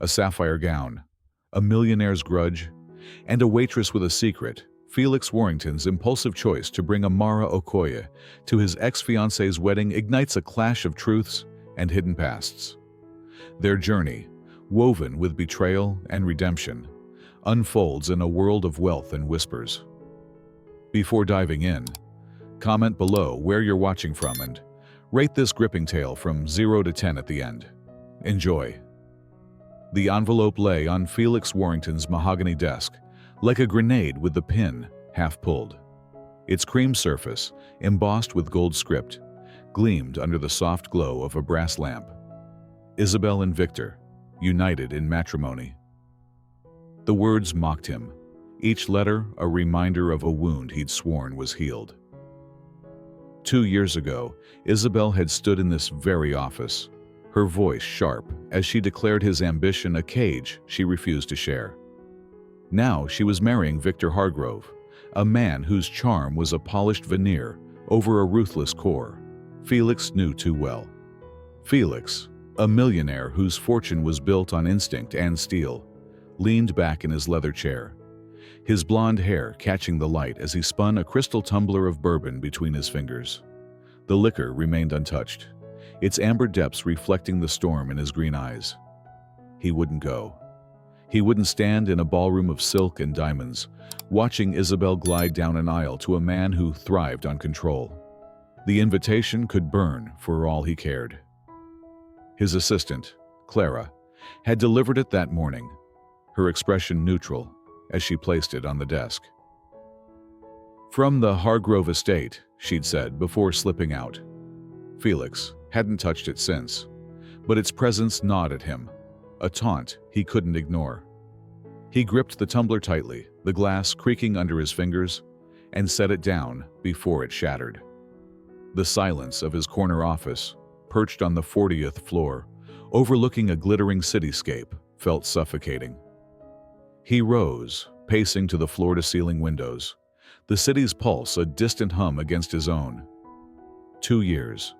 a sapphire gown, a millionaire's grudge, and a waitress with a secret. Felix Warrington's impulsive choice to bring Amara Okoye to his ex-fiancee's wedding ignites a clash of truths and hidden pasts. Their journey, woven with betrayal and redemption, unfolds in a world of wealth and whispers. Before diving in, comment below where you're watching from and rate this gripping tale from 0 to 10 at the end. Enjoy. The envelope lay on Felix Warrington's mahogany desk, like a grenade with the pin half pulled. Its cream surface, embossed with gold script, gleamed under the soft glow of a brass lamp. Isabel and Victor, united in matrimony. The words mocked him, each letter a reminder of a wound he'd sworn was healed. 2 years ago, Isabel had stood in this very office, her voice sharp as she declared his ambition a cage she refused to share. Now she was marrying Victor Hargrove, a man whose charm was a polished veneer over a ruthless core Felix knew too well. Felix, a millionaire whose fortune was built on instinct and steel, leaned back in his leather chair, his blonde hair catching the light as he spun a crystal tumbler of bourbon between his fingers. The liquor remained untouched, its amber depths reflecting the storm in his green eyes. He wouldn't go. He wouldn't stand in a ballroom of silk and diamonds, watching Isabel glide down an aisle to a man who thrived on control. The invitation could burn for all he cared. His assistant, Clara, had delivered it that morning, her expression neutral as she placed it on the desk. "From the Hargrove estate," she'd said before slipping out. Felix hadn't touched it since, but its presence gnawed at him, a taunt he couldn't ignore. He gripped the tumbler tightly, the glass creaking under his fingers, and set it down before it shattered. The silence of his corner office, perched on the 40th floor, overlooking a glittering cityscape, felt suffocating. He rose, pacing to the floor-to-ceiling windows, the city's pulse a distant hum against his own. 2 years.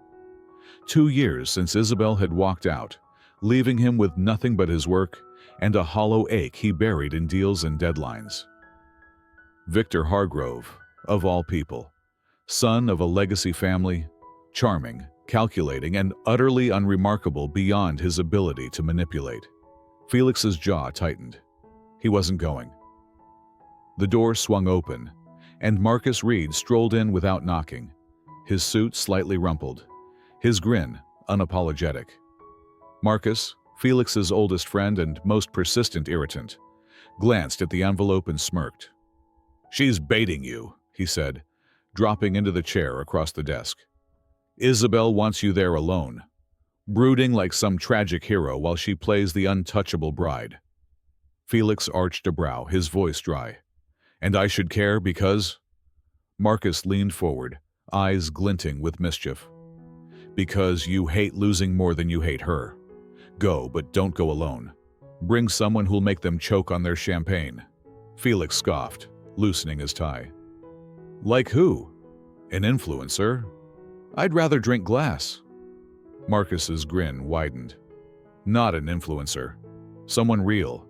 2 years since Isabel had walked out, leaving him with nothing but his work and a hollow ache he buried in deals and deadlines. Victor Hargrove, of all people, son of a legacy family, charming, calculating, and utterly unremarkable beyond his ability to manipulate. Felix's jaw tightened. He wasn't going. The door swung open, and Marcus Reed strolled in without knocking, his suit slightly rumpled, his grin unapologetic. Marcus, Felix's oldest friend and most persistent irritant, glanced at the envelope and smirked. "She's baiting you," he said, dropping into the chair across the desk. "Isabel wants you there alone, brooding like some tragic hero while she plays the untouchable bride." Felix arched a brow, his voice dry. "And I should care because—" Marcus leaned forward, eyes glinting with mischief. "Because you hate losing more than you hate her. Go, but don't go alone. Bring someone who'll make them choke on their champagne." Felix scoffed, loosening his tie. "Like who? An influencer? I'd rather drink glass." Marcus's grin widened. "Not an influencer. Someone real.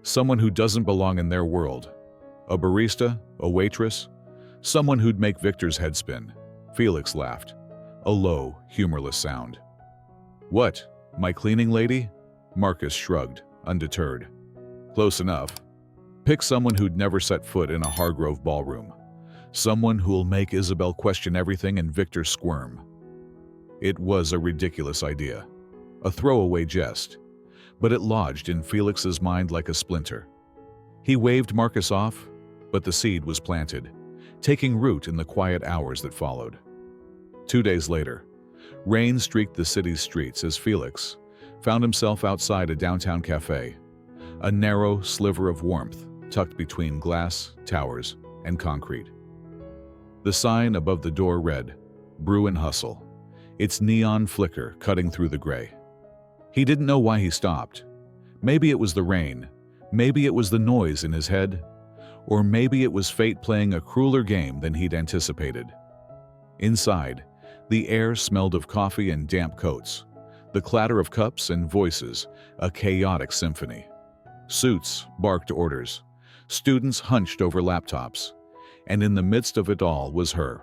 Someone who doesn't belong in their world. A barista, a waitress, someone who'd make Victor's head spin." Felix laughed, a low, humorless sound. "What, my cleaning lady?" Marcus shrugged, undeterred. "Close enough. Pick someone who'd never set foot in a Hargrove ballroom. Someone who'll make Isabel question everything and Victor squirm." It was a ridiculous idea, a throwaway jest, but it lodged in Felix's mind like a splinter. He waved Marcus off, but the seed was planted, taking root in the quiet hours that followed. 2 days later, rain streaked the city's streets as Felix found himself outside a downtown cafe, a narrow sliver of warmth tucked between glass, towers, and concrete. The sign above the door read, "Brew and Hustle," its neon flicker cutting through the gray. He didn't know why he stopped. Maybe it was the rain, maybe it was the noise in his head, or maybe it was fate playing a crueler game than he'd anticipated. Inside, the air smelled of coffee and damp coats, The clatter of cups and voices, a chaotic symphony. Suits barked orders. Students hunched over laptops. And in the midst of it all was her,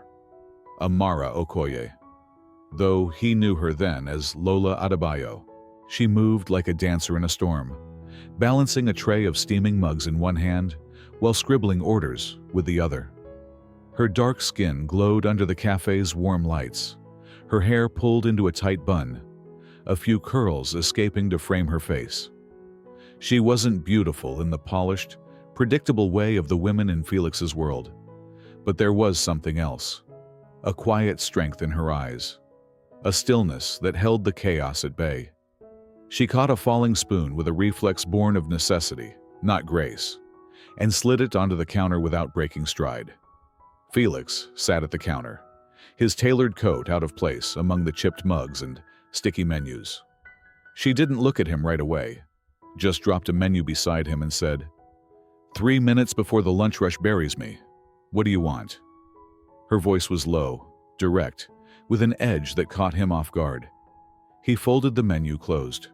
Amara Okoye. Though he knew her then as Lola Adebayo, she moved like a dancer in a storm, balancing a tray of steaming mugs in one hand while scribbling orders with the other. Her dark skin glowed under the cafe's warm lights, her hair pulled into a tight bun, a few curls escaping to frame her face. She wasn't beautiful in the polished, predictable way of the women in Felix's world, but there was something else, a quiet strength in her eyes, a stillness that held the chaos at bay. She caught a falling spoon with a reflex born of necessity, not grace, and slid it onto the counter without breaking stride. Felix sat at the counter, his tailored coat out of place among the chipped mugs and sticky menus. She didn't look at him right away, just dropped a menu beside him and said, "3 minutes before the lunch rush buries me. What do you want?" Her voice was low, direct, with an edge that caught him off guard. He folded the menu closed.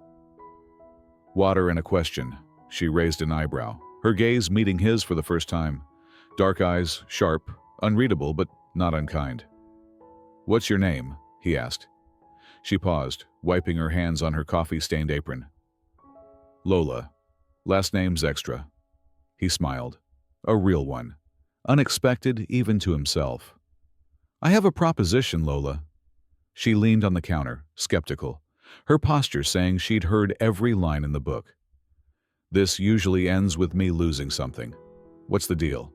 "Water and a question." She raised an eyebrow, her gaze meeting his for the first time. Dark eyes, sharp, unreadable but not unkind. "What's your name?" he asked. She paused, wiping her hands on her coffee-stained apron. "Lola. Last name's extra." He smiled. A real one. Unexpected even to himself. "I have a proposition, Lola." She leaned on the counter, skeptical, her posture saying she'd heard every line in the book. "This usually ends with me losing something. What's the deal?"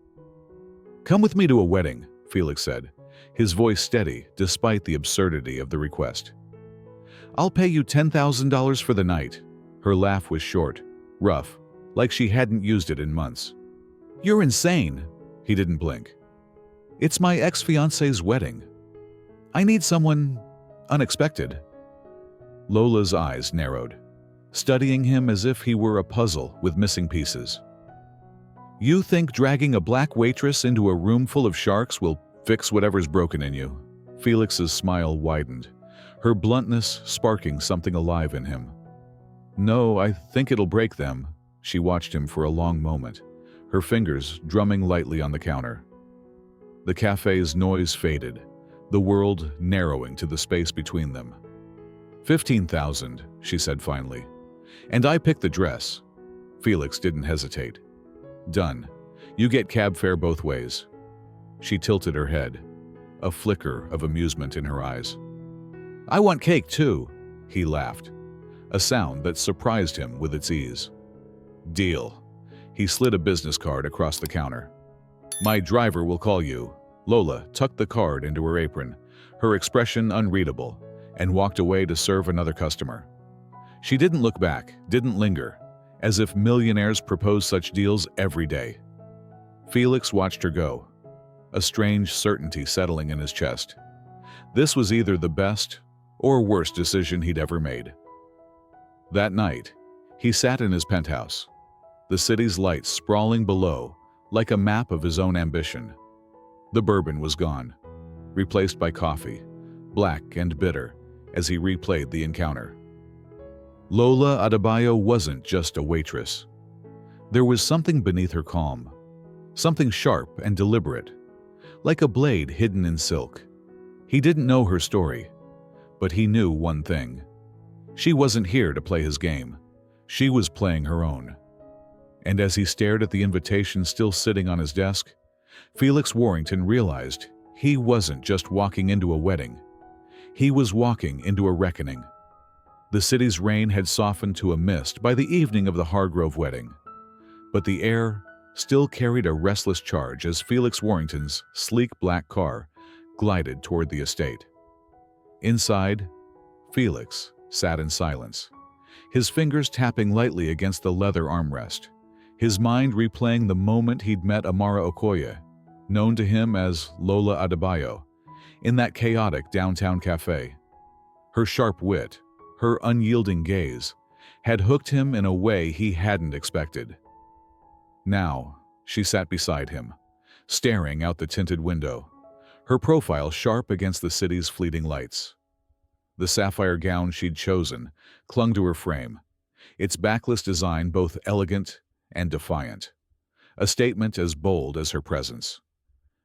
"Come with me to a wedding," Felix said, his voice steady despite the absurdity of the request. "I'll pay you $10,000 for the night." Her laugh was short, rough, like she hadn't used it in months. "You're insane." He didn't blink. "It's my ex-fiancé's wedding. I need someone unexpected." Lola's eyes narrowed, studying him as if he were a puzzle with missing pieces. "You think dragging a black waitress into a room full of sharks will fix whatever's broken in you?" Felix's smile widened, her bluntness sparking something alive in him. "No, I think it'll break them." She watched him for a long moment, her fingers drumming lightly on the counter. The cafe's noise faded, the world narrowing to the space between them. "15,000, she said finally. "And I picked the dress." Felix didn't hesitate. "Done. You get cab fare both ways." She tilted her head, a flicker of amusement in her eyes. "I want cake too," he laughed, a sound that surprised him with its ease. "Deal." He slid a business card across the counter. "My driver will call you." Lola tucked the card into her apron, her expression unreadable, and walked away to serve another customer. She didn't look back, didn't linger, as if millionaires propose such deals every day. Felix watched her go, a strange certainty settling in his chest. This was either the best or worst decision he'd ever made. That night, he sat in his penthouse, the city's lights sprawling below like a map of his own ambition. The bourbon was gone, replaced by coffee, black and bitter, as he replayed the encounter. Lola Adebayo wasn't just a waitress. There was something beneath her calm, something sharp and deliberate, like a blade hidden in silk. He didn't know her story, but he knew one thing. She wasn't here to play his game. She was playing her own. And as he stared at the invitation still sitting on his desk, Felix Warrington realized he wasn't just walking into a wedding. He was walking into a reckoning. The city's rain had softened to a mist by the evening of the Hargrove wedding, but the air still carried a restless charge as Felix Warrington's sleek black car glided toward the estate. Inside, Felix sat in silence, his fingers tapping lightly against the leather armrest, his mind replaying the moment he'd met Amara Okoye, known to him as Lola Adebayo, in that chaotic downtown cafe. Her sharp wit, her unyielding gaze, had hooked him in a way he hadn't expected. Now, she sat beside him, staring out the tinted window, her profile sharp against the city's fleeting lights. The sapphire gown she'd chosen clung to her frame, its backless design both elegant and defiant, a statement as bold as her presence.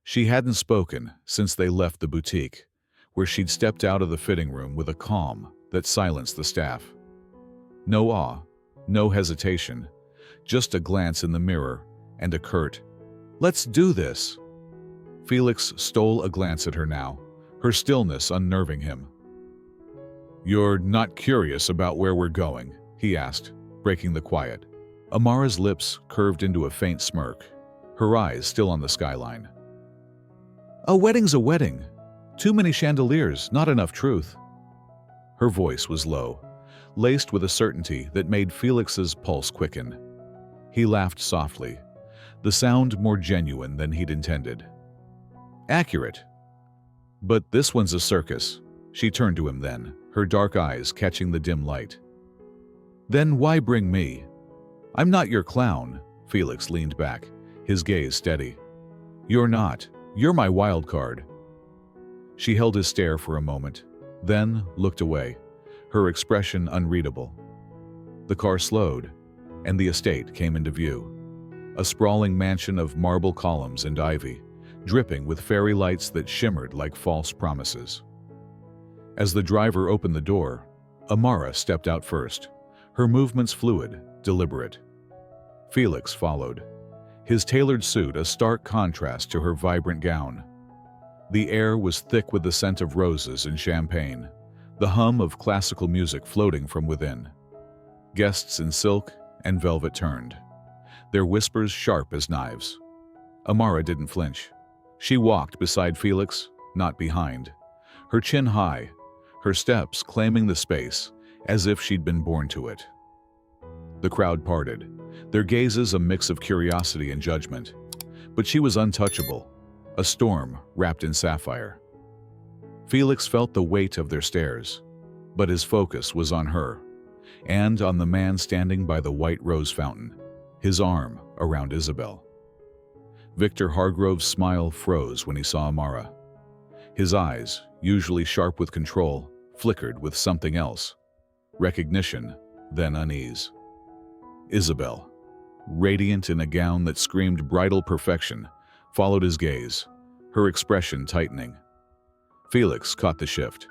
She hadn't spoken since they left the boutique, where she'd stepped out of the fitting room with a calm that silenced the staff. No awe, no hesitation, just a glance in the mirror and a curt, "Let's do this." Felix stole a glance at her now, her stillness unnerving him. "You're not curious about where we're going?" he asked, breaking the quiet. Amara's lips curved into a faint smirk, her eyes still on the skyline. "A wedding's a wedding. Too many chandeliers, not enough truth." Her voice was low, laced with a certainty that made Felix's pulse quicken. He laughed softly, the sound more genuine than he'd intended. "Accurate. But this one's a circus." She turned to him then, her dark eyes catching the dim light. "Then why bring me?" "I'm not your clown," Felix leaned back, his gaze steady. "You're not. You're my wild card." She held his stare for a moment, then looked away, her expression unreadable. The car slowed, and the estate came into view. A sprawling mansion of marble columns and ivy, dripping with fairy lights that shimmered like false promises. As the driver opened the door, Amara stepped out first, her movements fluid, deliberate. Felix followed, his tailored suit a stark contrast to her vibrant gown. The air was thick with the scent of roses and champagne, the hum of classical music floating from within. Guests in silk and velvet turned, their whispers sharp as knives. Amara didn't flinch. She walked beside Felix, not behind, her chin high, her steps claiming the space as if she'd been born to it. The crowd parted, their gazes a mix of curiosity and judgment, but she was untouchable, a storm wrapped in sapphire. Felix felt the weight of their stares, but his focus was on her, and on the man standing by the white rose fountain, his arm around Isabel. Victor Hargrove's smile froze when he saw Amara. His eyes, usually sharp with control, flickered with something else. Recognition, then unease. Isabel, radiant in a gown that screamed bridal perfection, followed his gaze, her expression tightening. Felix caught the shift,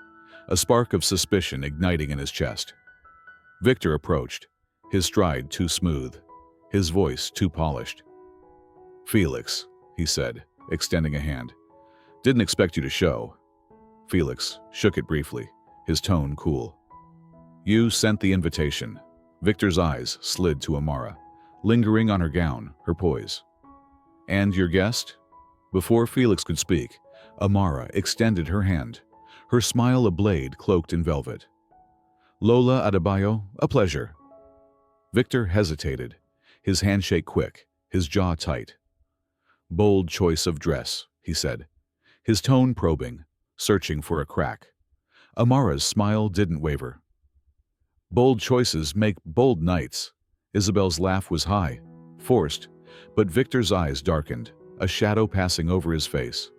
a spark of suspicion igniting in his chest. Victor approached, his stride too smooth, his voice too polished. "Felix," he said, extending a hand. "Didn't expect you to show." Felix shook it briefly, his tone cool. "You sent the invitation." Victor's eyes slid to Amara, lingering on her gown, her poise. "And your guest?" Before Felix could speak, Amara extended her hand, her smile a blade cloaked in velvet. "Lola Adebayo, a pleasure." Victor hesitated, his handshake quick, his jaw tight. "Bold choice of dress," he said, his tone probing, searching for a crack. Amara's smile didn't waver. "Bold choices make bold nights." Isabel's laugh was high, forced, but Victor's eyes darkened, a shadow passing over his face.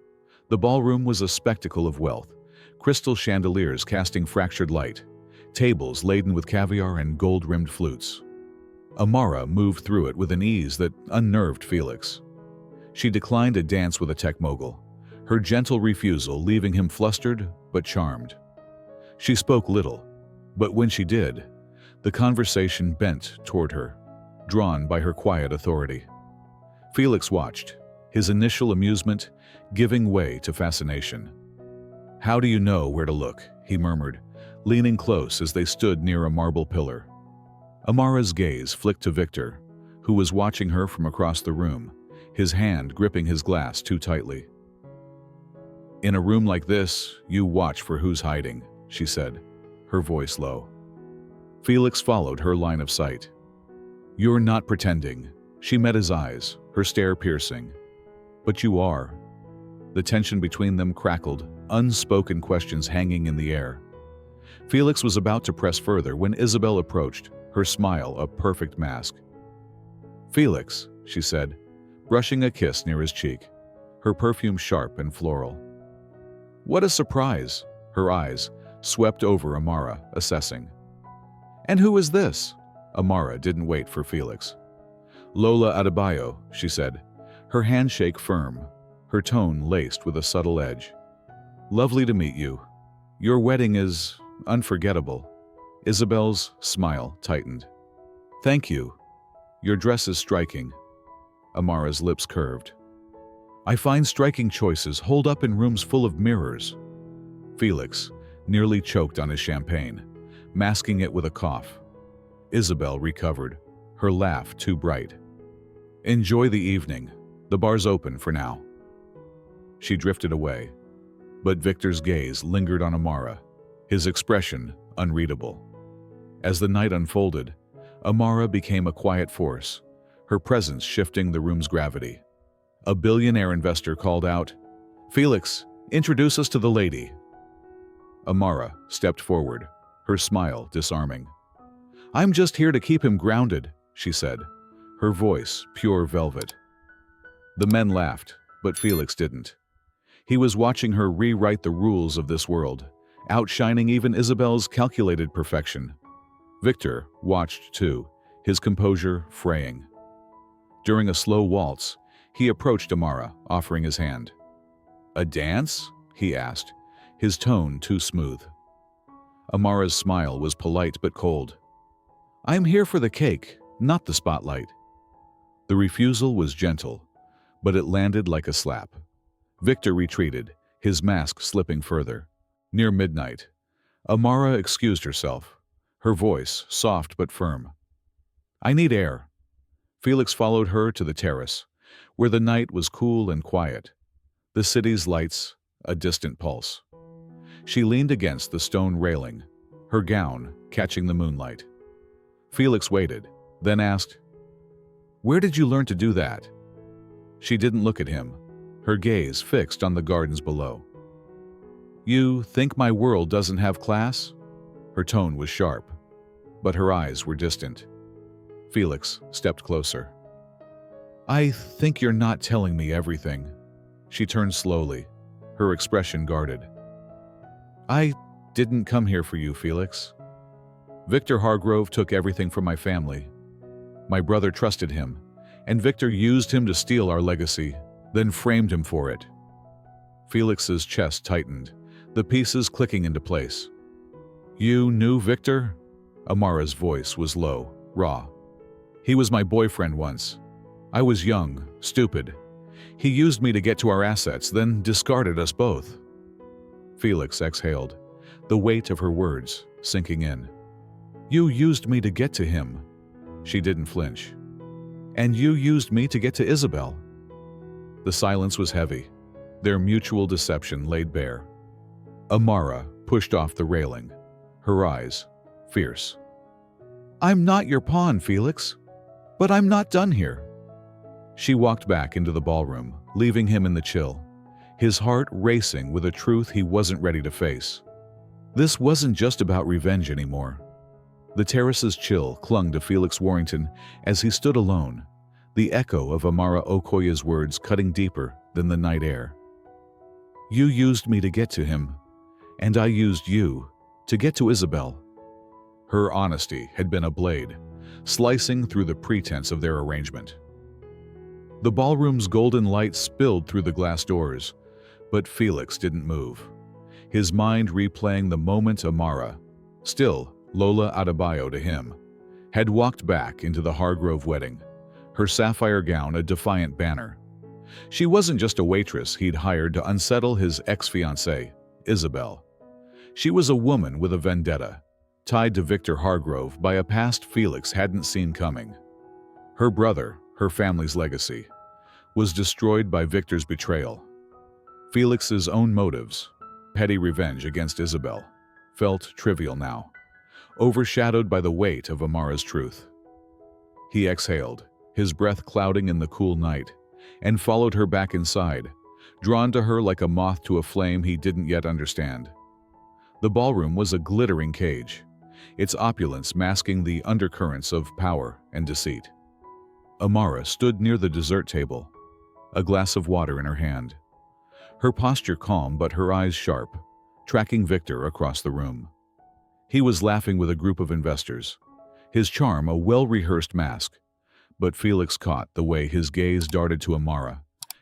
The ballroom was a spectacle of wealth, crystal chandeliers casting fractured light, tables laden with caviar and gold-rimmed flutes. Amara moved through it with an ease that unnerved Felix. She declined a dance with a tech mogul, her gentle refusal leaving him flustered but charmed. She spoke little, but when she did, the conversation bent toward her, drawn by her quiet authority. Felix watched, his initial amusement giving way to fascination. "How do you know where to look?" he murmured, leaning close as they stood near a marble pillar. Amara's gaze flicked to Victor, who was watching her from across the room, his hand gripping his glass too tightly. "In a room like this, you watch for who's hiding," she said, her voice low. Felix followed her line of sight. "You're not pretending." She met his eyes, her stare piercing. "But you are." The tension between them crackled, unspoken questions hanging in the air. Felix was about to press further when Isabel approached, her smile a perfect mask. "Felix," she said, brushing a kiss near his cheek, her perfume sharp and floral. "What a surprise!" Her eyes, swept over Amara, assessing. "And who is this?" Amara didn't wait for Felix. "Lola Adebayo," she said, her handshake firm, her tone laced with a subtle edge. "Lovely to meet you. Your wedding is unforgettable." Isabel's smile tightened. "Thank you. Your dress is striking." Amara's lips curved. "I find striking choices hold up in rooms full of mirrors." Felix nearly choked on his champagne, masking it with a cough. Isabel recovered, her laugh too bright. "Enjoy the evening. The bar's open for now." She drifted away, but Victor's gaze lingered on Amara, his expression unreadable. As the night unfolded, Amara became a quiet force, her presence shifting the room's gravity. A billionaire investor called out, "Felix, introduce us to the lady." Amara stepped forward, her smile disarming. "I'm just here to keep him grounded," she said, her voice pure velvet. The men laughed, but Felix didn't. He was watching her rewrite the rules of this world, outshining even Isabel's calculated perfection. Victor watched too, his composure fraying. During a slow waltz, he approached Amara, offering his hand. "A dance?" he asked, his tone too smooth. Amara's smile was polite but cold. "I'm here for the cake, not the spotlight." The refusal was gentle, but it landed like a slap. Victor retreated, his mask slipping further. Near midnight, Amara excused herself, her voice soft but firm. "I need air." Felix followed her to the terrace, where the night was cool and quiet, the city's lights a distant pulse. She leaned against the stone railing, her gown catching the moonlight. Felix waited, then asked, "Where did you learn to do that?" She didn't look at him, her gaze fixed on the gardens below. "You think my world doesn't have class?" Her tone was sharp, but her eyes were distant. Felix stepped closer. "I think you're not telling me everything." She turned slowly, her expression guarded. "I didn't come here for you, Felix. Victor Hargrove took everything from my family. My brother trusted him, and Victor used him to steal our legacy, then framed him for it." Felix's chest tightened, the pieces clicking into place. "You knew Victor?" Amara's voice was low, raw. "He was my boyfriend once. I was young, stupid. He used me to get to our assets, then discarded us both." Felix exhaled, the weight of her words sinking in. "You used me to get to him." She didn't flinch. "And you used me to get to Isabel." The silence was heavy, their mutual deception laid bare. Amara pushed off the railing, her eyes fierce. "I'm not your pawn, Felix, but I'm not done here." She walked back into the ballroom, leaving him in the chill, his heart racing with a truth he wasn't ready to face. This wasn't just about revenge anymore. The terrace's chill clung to Felix Warrington as he stood alone, the echo of Amara Okoye's words cutting deeper than the night air. "You used me to get to him, and I used you to get to Isabel." Her honesty had been a blade, slicing through the pretense of their arrangement. The ballroom's golden light spilled through the glass doors, but Felix didn't move, his mind replaying the moment Amara, still Lola Adebayo to him, had walked back into the Hargrove wedding, her sapphire gown a defiant banner. She wasn't just a waitress he'd hired to unsettle his ex-fiancée, Isabel. She was a woman with a vendetta, tied to Victor Hargrove by a past Felix hadn't seen coming. Her brother, her family's legacy, was destroyed by Victor's betrayal. Felix's own motives, petty revenge against Isabel, felt trivial now, overshadowed by the weight of Amara's truth. He exhaled, his breath clouding in the cool night, and followed her back inside, drawn to her like a moth to a flame he didn't yet understand. The ballroom was a glittering cage, its opulence masking the undercurrents of power and deceit. Amara stood near the dessert table, a glass of water in her hand. Her posture calm but her eyes sharp, tracking Victor across the room. He was laughing with a group of investors, his charm a well-rehearsed mask, but Felix caught the way his gaze darted to Amara,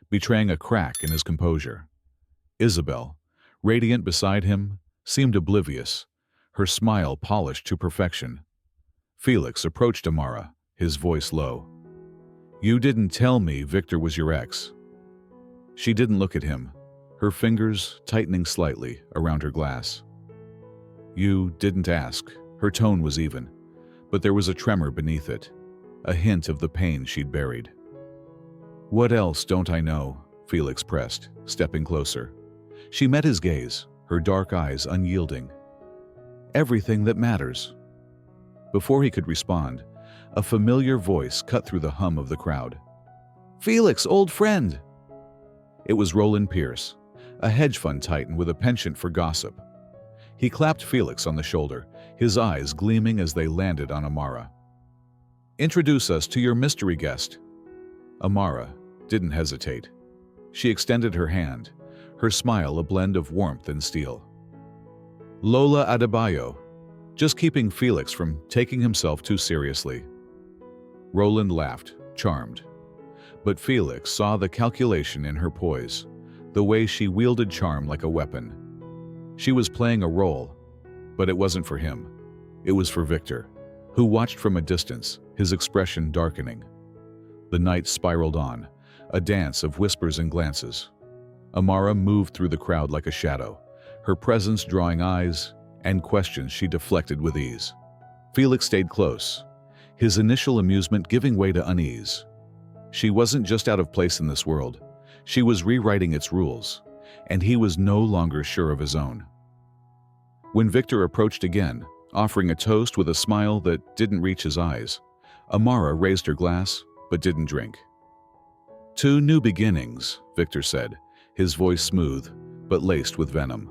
betraying a crack in his composure. Isabel, radiant beside him, seemed oblivious, her smile polished to perfection. Felix approached Amara, his voice low. "You didn't tell me Victor was your ex." She didn't look at him, her fingers tightening slightly around her glass. "You didn't ask." Her tone was even, but there was a tremor beneath it, a hint of the pain she'd buried. "What else don't I know?" Felix pressed, stepping closer. She met his gaze, her dark eyes unyielding. "Everything that matters." Before he could respond, a familiar voice cut through the hum of the crowd. "Felix, old friend!" It was Roland Pierce, a hedge fund titan with a penchant for gossip. He clapped Felix on the shoulder, his eyes gleaming as they landed on Amara. "Introduce us to your mystery guest." Amara didn't hesitate. She extended her hand, her smile a blend of warmth and steel. "Lola Adebayo," just keeping Felix from taking himself too seriously. Roland laughed, charmed. But Felix saw the calculation in her poise, the way she wielded charm like a weapon. She was playing a role, but it wasn't for him. It was for Victor, who watched from a distance, his expression darkening. The night spiraled on, a dance of whispers and glances. Amara moved through the crowd like a shadow, her presence drawing eyes and questions she deflected with ease. Felix stayed close, his initial amusement giving way to unease. She wasn't just out of place in this world, she was rewriting its rules, and he was no longer sure of his own. When Victor approached again, offering a toast with a smile that didn't reach his eyes, Amara raised her glass but didn't drink. "Two new beginnings," Victor said, his voice smooth but laced with venom.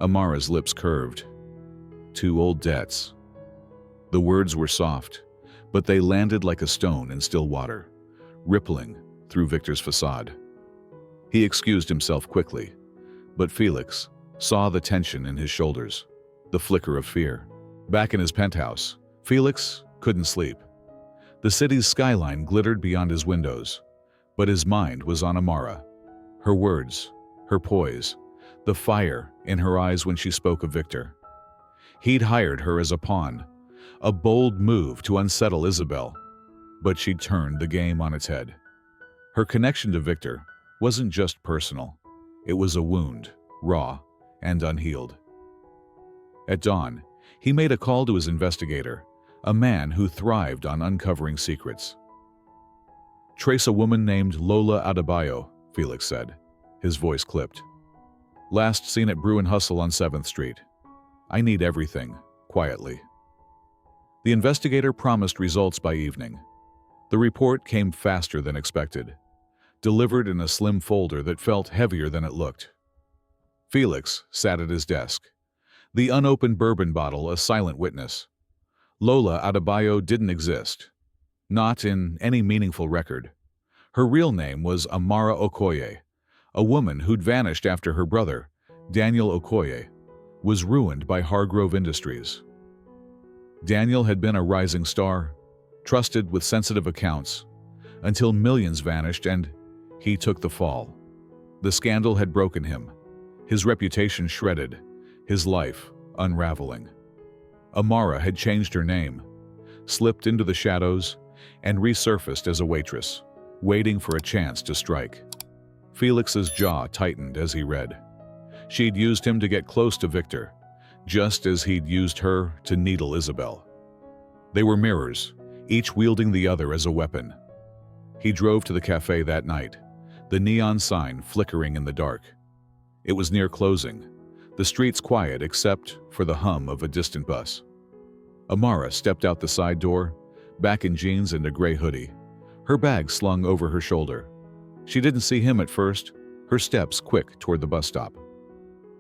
Amara's lips curved. "Two old debts." The words were soft, but they landed like a stone in still water, rippling through Victor's facade. He excused himself quickly, but Felix saw the tension in his shoulders, the flicker of fear. Back in his penthouse, Felix couldn't sleep. The city's skyline glittered beyond his windows, but his mind was on Amara. Her words, her poise, the fire in her eyes when she spoke of Victor. He'd hired her as a pawn, a bold move to unsettle Isabel, but she'd turned the game on its head. Her connection to Victor wasn't just personal. It was a wound, raw and unhealed. At dawn, he made a call to his investigator, a man who thrived on uncovering secrets. "Trace a woman named Lola Adebayo," Felix said, his voice clipped. "Last seen at Brew and Hustle on 7th Street. I need everything, quietly." The investigator promised results by evening. The report came faster than expected, delivered in a slim folder that felt heavier than it looked. Felix sat at his desk, the unopened bourbon bottle a silent witness. Lola Adebayo didn't exist, not in any meaningful record. Her real name was Amara Okoye, a woman who'd vanished after her brother, Daniel Okoye, was ruined by Hargrove Industries. Daniel had been a rising star, trusted with sensitive accounts, until millions vanished and he took the fall. The scandal had broken him, his reputation shredded, his life unraveling. Amara had changed her name, slipped into the shadows, and resurfaced as a waitress, waiting for a chance to strike. Felix's jaw tightened as he read. She'd used him to get close to Victor, just as he'd used her to needle Isabel. They were mirrors, each wielding the other as a weapon. He drove to the cafe that night, the neon sign flickering in the dark. It was near closing, the streets quiet except for the hum of a distant bus. Amara stepped out the side door, back in jeans and a gray hoodie, her bag slung over her shoulder. She didn't see him at first, her steps quick toward the bus stop.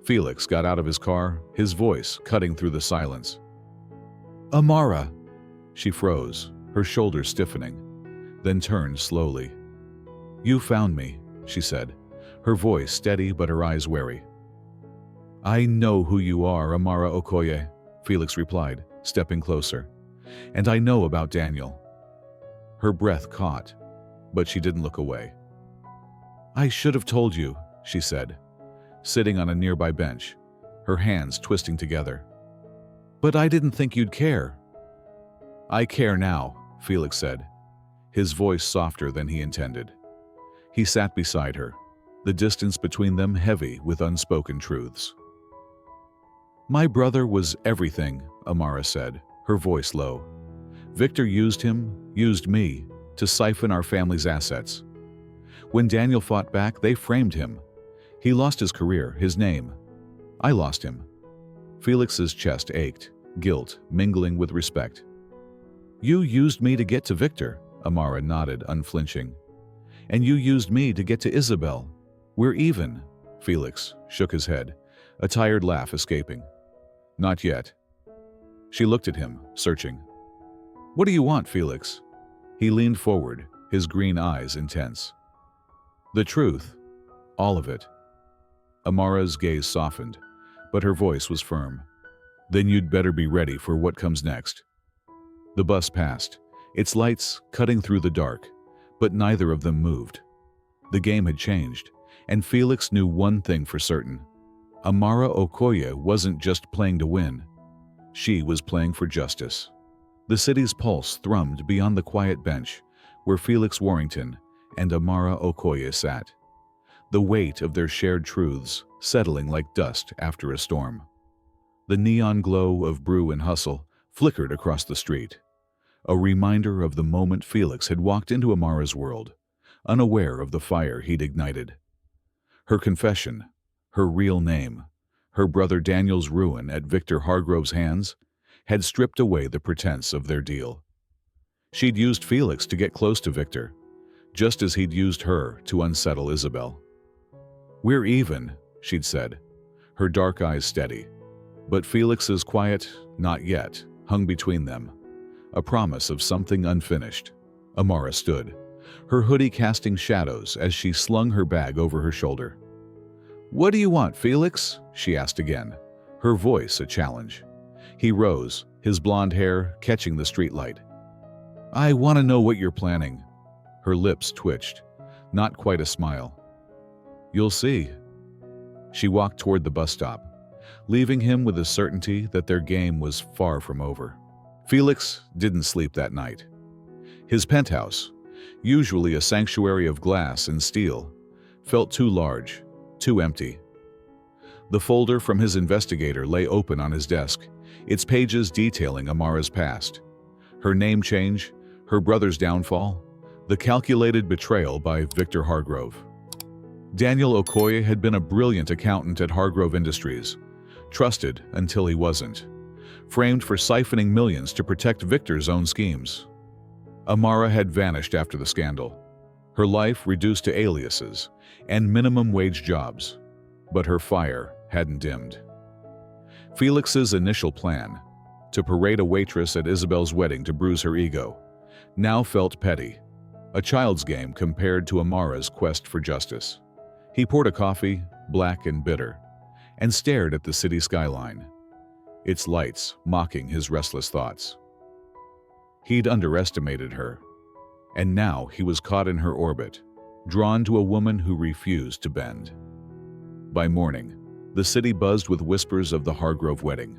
Felix got out of his car, his voice cutting through the silence. "Amara!" She froze, her shoulders stiffening, then turned slowly. "You found me," she said, her voice steady but her eyes wary. I know who you are, Amara Okoye, Felix replied, stepping closer. And I know about Daniel. Her breath caught, but she didn't look away. I should have told you, she said, sitting on a nearby bench, her hands twisting together. But I didn't think you'd care. I care now, Felix said, his voice softer than he intended. He sat beside her, the distance between them heavy with unspoken truths. My brother was everything, Amara said, her voice low. Victor used him, used me, to siphon our family's assets. When Daniel fought back, they framed him. He lost his career, his name. I lost him. Felix's chest ached, guilt mingling with respect. You used me to get to Victor, Amara nodded, unflinching. And you used me to get to Isabel. We're even. Felix shook his head, a tired laugh escaping. Not yet. She looked at him, searching. What do you want, Felix? He leaned forward, his green eyes intense. The truth. All of it. Amara's gaze softened, but her voice was firm. Then you'd better be ready for what comes next. The bus passed, its lights cutting through the dark, but neither of them moved. The game had changed, and Felix knew one thing for certain. Amara Okoye wasn't just playing to win. She was playing for justice. The city's pulse thrummed beyond the quiet bench where Felix Warrington and Amara Okoye sat, the weight of their shared truths settling like dust after a storm. The neon glow of brew and hustle flickered across the street, a reminder of the moment Felix had walked into Amara's world, unaware of the fire he'd ignited. Her confession, her real name, her brother Daniel's ruin at Victor Hargrove's hands, had stripped away the pretense of their deal. She'd used Felix to get close to Victor, just as he'd used her to unsettle Isabel. We're even, she'd said, her dark eyes steady. But Felix's quiet, not yet, hung between them, a promise of something unfinished. Amara stood, her hoodie casting shadows as she slung her bag over her shoulder. What do you want, Felix? She asked again, her voice a challenge. He rose, his blonde hair catching the streetlight. I want to know what you're planning. Her lips twitched, not quite a smile. You'll see. She walked toward the bus stop, leaving him with the certainty that their game was far from over. Felix didn't sleep that night. His penthouse, usually a sanctuary of glass and steel, felt too large, too empty. The folder from his investigator lay open on his desk, its pages detailing Amara's past. Her name change, her brother's downfall, the calculated betrayal by Victor Hargrove. Daniel Okoye had been a brilliant accountant at Hargrove Industries, trusted until he wasn't, framed for siphoning millions to protect Victor's own schemes. Amara had vanished after the scandal, her life reduced to aliases and minimum wage jobs, but her fire hadn't dimmed. Felix's initial plan, to parade a waitress at Isabel's wedding to bruise her ego, now felt petty, a child's game compared to Amara's quest for justice. He poured a coffee, black and bitter, and stared at the city skyline, its lights mocking his restless thoughts. He'd underestimated her, and now he was caught in her orbit, drawn to a woman who refused to bend. By morning, the city buzzed with whispers of the Hargrove wedding.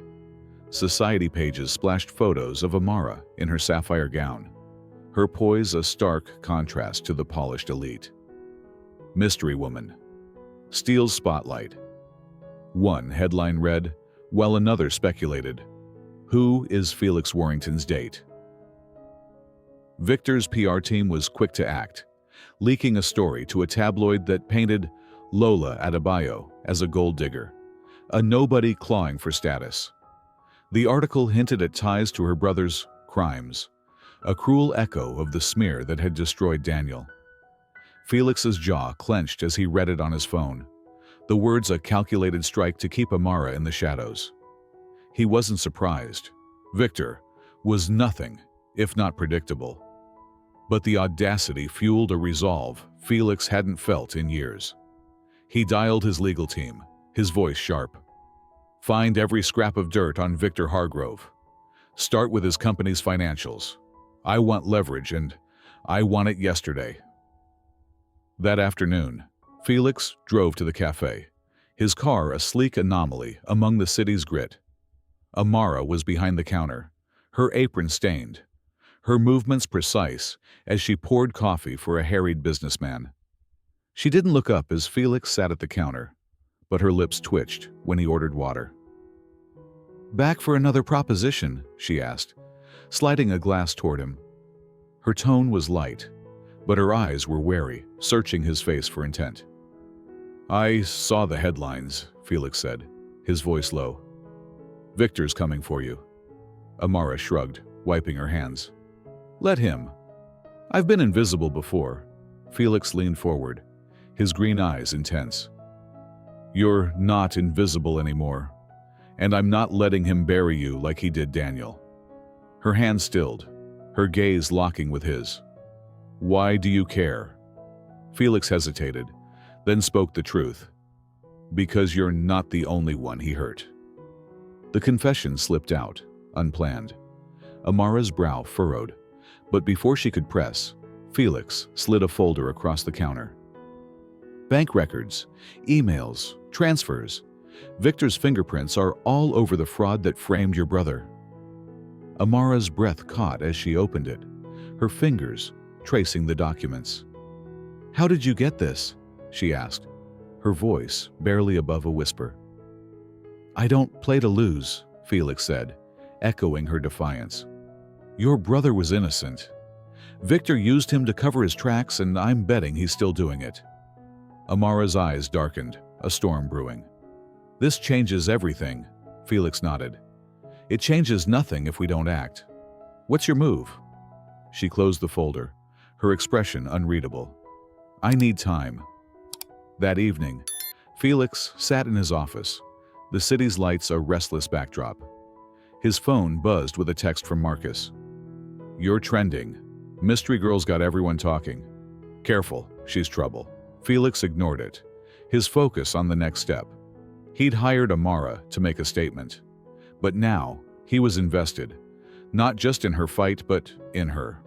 Society pages splashed photos of Amara in her sapphire gown, her poise a stark contrast to the polished elite. Mystery woman. Steals spotlight. One headline read, while another speculated, who is Felix Warrington's date? Victor's PR team was quick to act, leaking a story to a tabloid that painted Lola Adebayo as a gold digger, a nobody clawing for status. The article hinted at ties to her brother's crimes, a cruel echo of the smear that had destroyed Daniel. Felix's jaw clenched as he read it on his phone, the words a calculated strike to keep Amara in the shadows. He wasn't surprised. Victor was nothing if not predictable. But the audacity fueled a resolve Felix hadn't felt in years. He dialed his legal team, his voice sharp. Find every scrap of dirt on Victor Hargrove. Start with his company's financials. I want leverage, and I want it yesterday." That afternoon, Felix drove to the cafe, his car a sleek anomaly among the city's grit. Amara was behind the counter, her apron stained, her movements precise as she poured coffee for a harried businessman. She didn't look up as Felix sat at the counter, but her lips twitched when he ordered water. "Back for another proposition?" she asked, sliding a glass toward him. Her tone was light, but her eyes were wary, searching his face for intent. "I saw the headlines," Felix said, his voice low. "Victor's coming for you." Amara shrugged, wiping her hands. "Let him. I've been invisible before." Felix leaned forward, his green eyes intense. "You're not invisible anymore, and I'm not letting him bury you like he did Daniel." Her hand stilled, her gaze locking with his. "Why do you care?" Felix hesitated, then spoke the truth. "Because you're not the only one he hurt." The confession slipped out, unplanned. Amara's brow furrowed, but before she could press, Felix slid a folder across the counter. "Bank records, emails, transfers. Victor's fingerprints are all over the fraud that framed your brother." Amara's breath caught as she opened it, her fingers tracing the documents. "How did you get this?" she asked, her voice barely above a whisper. "I don't play to lose," Felix said, echoing her defiance. "Your brother was innocent. Victor used him to cover his tracks, and I'm betting he's still doing it." Amara's eyes darkened, a storm brewing. "This changes everything," Felix nodded. "It changes nothing if we don't act. What's your move?" She closed the folder, her expression unreadable. "I need time." That evening, Felix sat in his office, the city's lights a restless backdrop. His phone buzzed with a text from Marcus. "You're trending. Mystery Girl's got everyone talking. Careful, she's trouble." Felix ignored it, his focus on the next step. He'd hired Amara to make a statement. But now, he was invested, not just in her fight, but in her.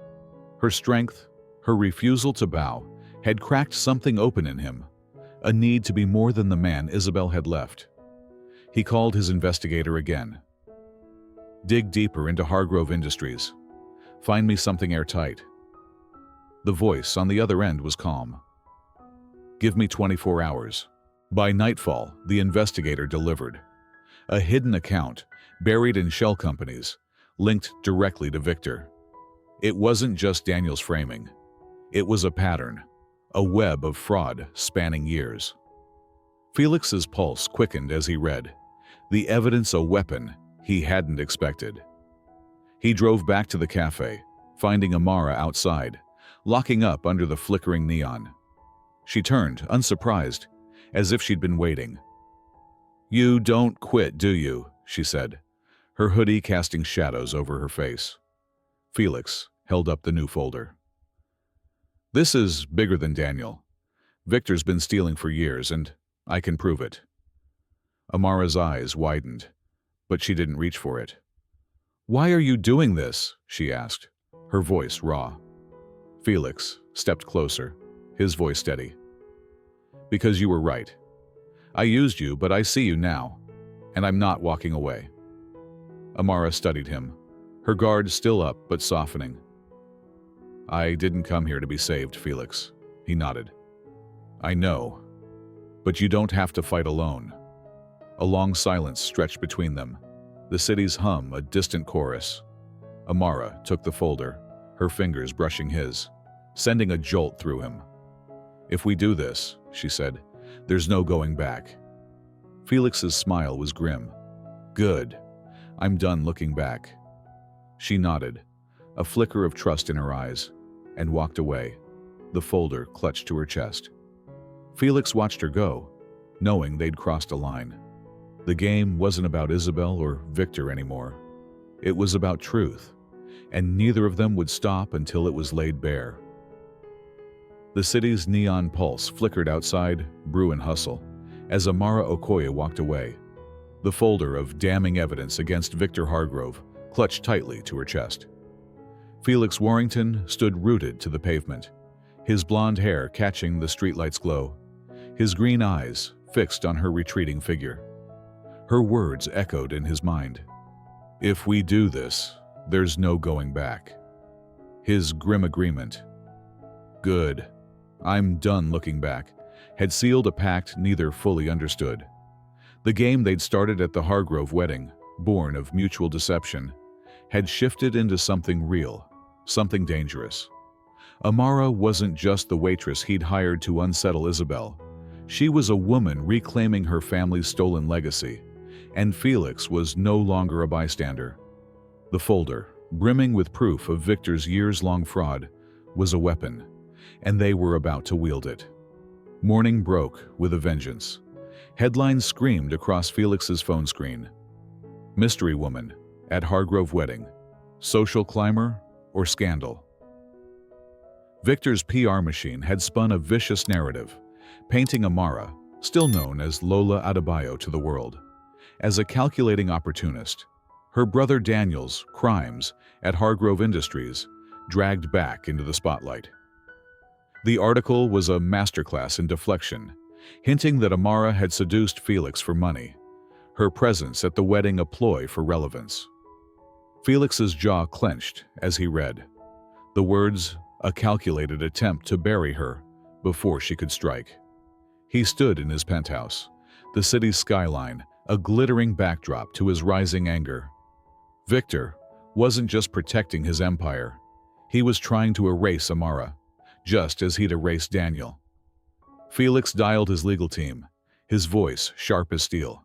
Her strength, her refusal to bow, had cracked something open in him, a need to be more than the man Isabel had left. He called his investigator again. "Dig deeper into Hargrove Industries. Find me something airtight." The voice on the other end was calm. "Give me 24 hours. By nightfall, the investigator delivered. A hidden account, buried in shell companies, linked directly to Victor. It wasn't just Daniel's framing. It was a pattern, a web of fraud spanning years." Felix's pulse quickened as he read, the evidence a weapon he hadn't expected. He drove back to the cafe, finding Amara outside, locking up under the flickering neon. She turned, unsurprised, as if she'd been waiting. "You don't quit, do you?" she said, her hoodie casting shadows over her face. Felix held up the new folder. "This is bigger than Daniel. Victor's been stealing for years, and I can prove it." Amara's eyes widened, but she didn't reach for it. "Why are you doing this?" she asked, her voice raw. Felix stepped closer, his voice steady. "Because you were right. I used you, but I see you now, and I'm not walking away." Amara studied him, her guard still up but softening. "I didn't come here to be saved, Felix," he nodded. "I know, but you don't have to fight alone." A long silence stretched between them, the city's hum a distant chorus. Amara took the folder, her fingers brushing his, sending a jolt through him. "If we do this," she said, "there's no going back." Felix's smile was grim. "Good. I'm done looking back." She nodded, a flicker of trust in her eyes, and walked away, the folder clutched to her chest. Felix watched her go, knowing they'd crossed a line. The game wasn't about Isabel or Victor anymore. It was about truth, and neither of them would stop until it was laid bare. The city's neon pulse flickered outside Brew and Hustle as Amara Okoye walked away. the folder of damning evidence against Victor Hargrove clutched tightly to her chest. Felix Warrington stood rooted to the pavement, his blonde hair catching the streetlight's glow, his green eyes fixed on her retreating figure. Her words echoed in his mind. "If we do this, there's no going back." His grim agreement, "Good, I'm done looking back," had sealed a pact neither fully understood. The game they'd started at the Hargrove wedding, born of mutual deception, had shifted into something real, something dangerous. Amara wasn't just the waitress he'd hired to unsettle Isabel. She was a woman reclaiming her family's stolen legacy, and Felix was no longer a bystander. The folder, brimming with proof of Victor's years-long fraud, was a weapon, and they were about to wield it. Morning broke with a vengeance. Headlines screamed across Felix's phone screen. Mystery woman at Hargrove wedding. Social climber or scandal? Victor's PR machine had spun a vicious narrative, painting Amara, still known as Lola Adebayo to the world, as a calculating opportunist. Her brother Daniel's crimes at Hargrove Industries dragged back into the spotlight. The article was a masterclass in deflection, hinting that Amara had seduced Felix for money, her presence at the wedding a ploy for relevance. Felix's jaw clenched as he read. The words, a calculated attempt to bury her before she could strike. He stood in his penthouse, the city's skyline, a glittering backdrop to his rising anger. Victor wasn't just protecting his empire. He was trying to erase Amara, just as he'd erased Daniel. Felix dialed his legal team, his voice sharp as steel.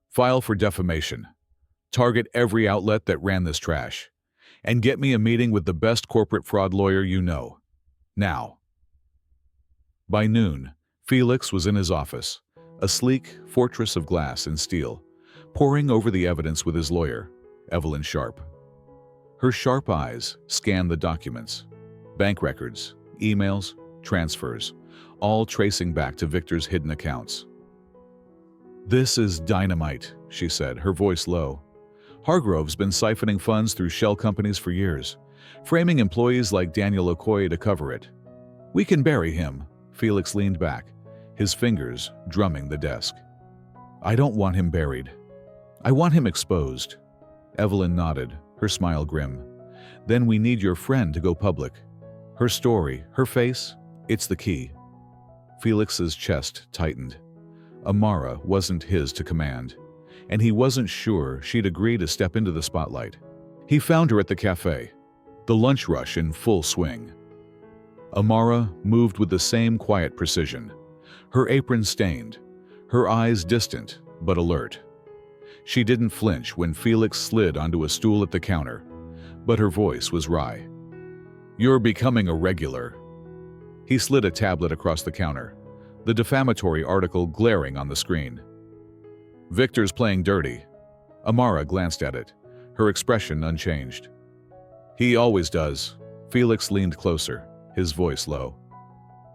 "File for defamation. Target every outlet that ran this trash. And get me a meeting with the best corporate fraud lawyer you know. Now." By noon, Felix was in his office, a sleek fortress of glass and steel, poring over the evidence with his lawyer, Evelyn Sharp. Her sharp eyes scanned the documents, bank records, emails, transfers, all tracing back to Victor's hidden accounts. "This is dynamite," she said, her voice low. "Hargrove's been siphoning funds through shell companies for years, framing employees like Daniel Okoye to cover it. We can bury him." Felix leaned back, his fingers drumming the desk. "I don't want him buried. I want him exposed." Evelyn nodded, her smile grim. "Then we need your friend to go public. Her story, her face, it's the key." Felix's chest tightened. Amara wasn't his to command, and he wasn't sure she'd agree to step into the spotlight. He found her at the cafe, the lunch rush in full swing. Amara moved with the same quiet precision, her apron stained, her eyes distant but alert. She didn't flinch when Felix slid onto a stool at the counter, but her voice was wry. "You're becoming a regular." He slid a tablet across the counter, the defamatory article glaring on the screen. "Victor's playing dirty." Amara glanced at it, her expression unchanged. "He always does." Felix leaned closer, his voice low.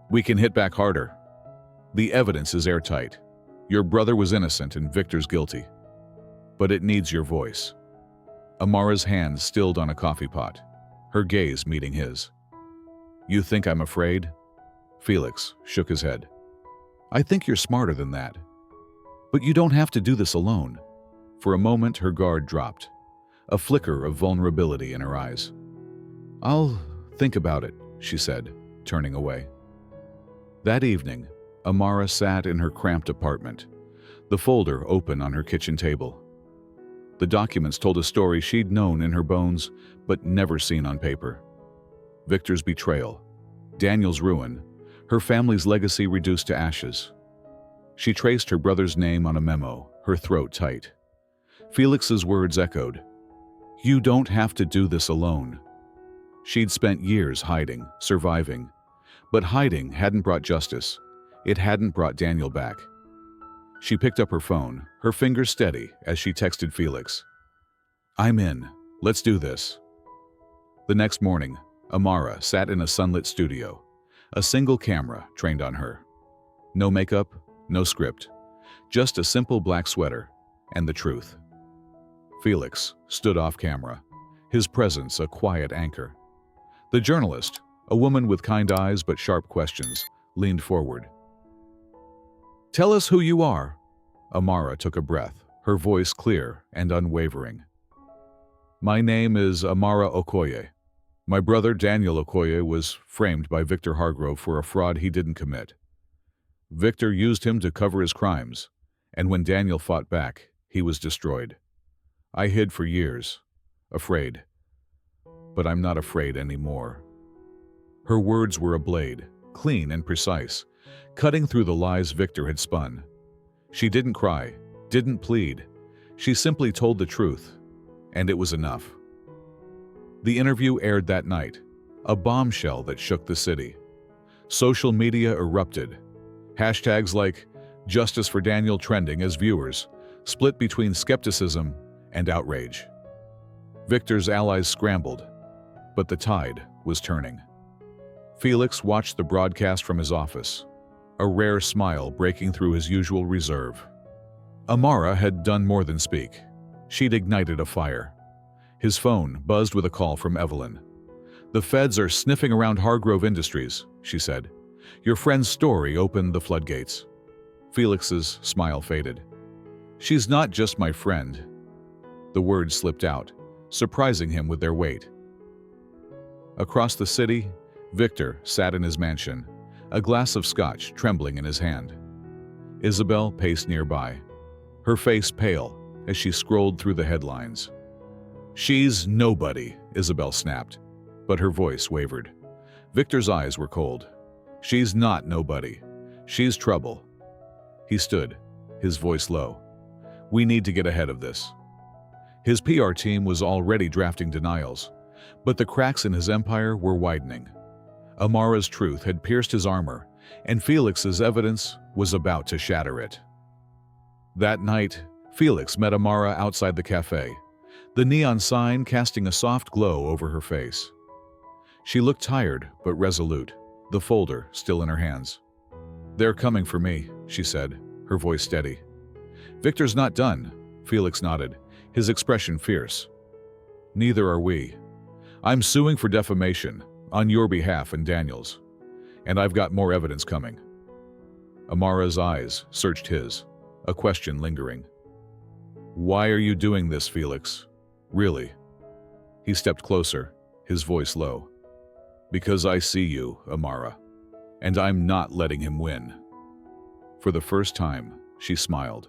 "We can hit back harder. The evidence is airtight. Your brother was innocent and Victor's guilty. But it needs your voice." Amara's hand stilled on a coffee pot, her gaze meeting his. "You think I'm afraid?" Felix shook his head. "I think you're smarter than that. But you don't have to do this alone." For a moment, her guard dropped, a flicker of vulnerability in her eyes. "I'll think about it," she said, turning away. That evening, Amara sat in her cramped apartment, the folder open on her kitchen table. The documents told a story she'd known in her bones, but never seen on paper. Victor's betrayal, Daniel's ruin, her family's legacy reduced to ashes. She traced her brother's name on a memo, her throat tight. Felix's words echoed. "You don't have to do this alone." She'd spent years hiding, surviving. But hiding hadn't brought justice. It hadn't brought Daniel back. She picked up her phone, her fingers steady as she texted Felix. "I'm in. Let's do this." The next morning, Amara sat in a sunlit studio, a single camera trained on her. No makeup, no script, just a simple black sweater, and the truth. Felix stood off camera, his presence a quiet anchor. The journalist, a woman with kind eyes but sharp questions, leaned forward. "Tell us who you are." Amara took a breath, her voice clear and unwavering. "My name is Amara Okoye. My brother Daniel Okoye was framed by Victor Hargrove for a fraud he didn't commit. Victor used him to cover his crimes, and when Daniel fought back, he was destroyed. I hid for years, afraid. But I'm not afraid anymore." Her words were a blade, clean and precise, cutting through the lies Victor had spun. She didn't cry, didn't plead. She simply told the truth, and it was enough. The interview aired that night, a bombshell that shook the city. Social media erupted. Hashtags like "Justice for Daniel" trending as viewers split between skepticism and outrage. Victor's allies scrambled, but the tide was turning. Felix watched the broadcast from his office, a rare smile breaking through his usual reserve. Amara had done more than speak. She'd ignited a fire. His phone buzzed with a call from Evelyn. "The feds are sniffing around Hargrove Industries," she said. "Your friend's story opened the floodgates." Felix's smile faded. "She's not just my friend." The words slipped out, surprising him with their weight. Across the city, Victor sat in his mansion, a glass of scotch trembling in his hand. Isabel paced nearby, her face pale as she scrolled through the headlines. "She's nobody," Isabel snapped, but her voice wavered. Victor's eyes were cold. "She's not nobody. She's trouble." He stood, his voice low. "We need to get ahead of this." His PR team was already drafting denials, but the cracks in his empire were widening. Amara's truth had pierced his armor, and Felix's evidence was about to shatter it. That night, Felix met Amara outside the cafe, the neon sign casting a soft glow over her face. She looked tired but resolute, the folder still in her hands. "They're coming for me," she said, her voice steady. "Victor's not done," Felix nodded, his expression fierce. "Neither are we. I'm suing for defamation, on your behalf and Daniel's. And I've got more evidence coming." Amara's eyes searched his, a question lingering. "Why are you doing this, Felix? Really?" He stepped closer, his voice low. "Because I see you, Amara, and I'm not letting him win." For the first time, she smiled,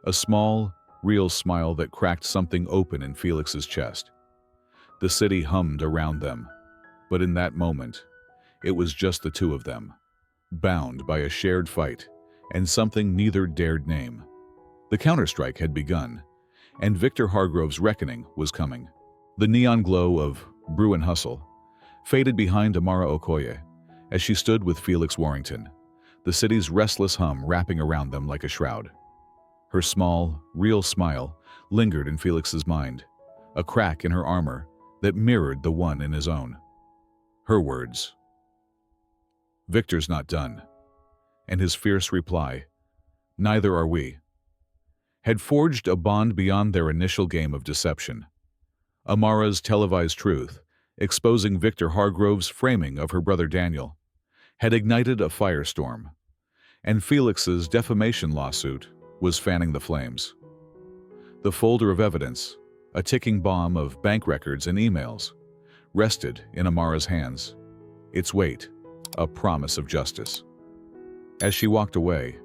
a small, real smile that cracked something open in Felix's chest. The city hummed around them, but in that moment, it was just the two of them, bound by a shared fight and something neither dared name. The counterstrike had begun, and Victor Hargrove's reckoning was coming. The neon glow of Brew and Hustle faded behind Amara Okoye as she stood with Felix Warrington, the city's restless hum wrapping around them like a shroud. Her small, real smile lingered in Felix's mind, a crack in her armor that mirrored the one in his own. Her words, "Victor's not done," and his fierce reply, "Neither are we," had forged a bond beyond their initial game of deception. Amara's televised truth, exposing Victor Hargrove's framing of her brother Daniel, had ignited a firestorm, and Felix's defamation lawsuit was fanning the flames. The folder of evidence, a ticking bomb of bank records and emails, rested in Amara's hands, its weight a promise of justice. As she walked away,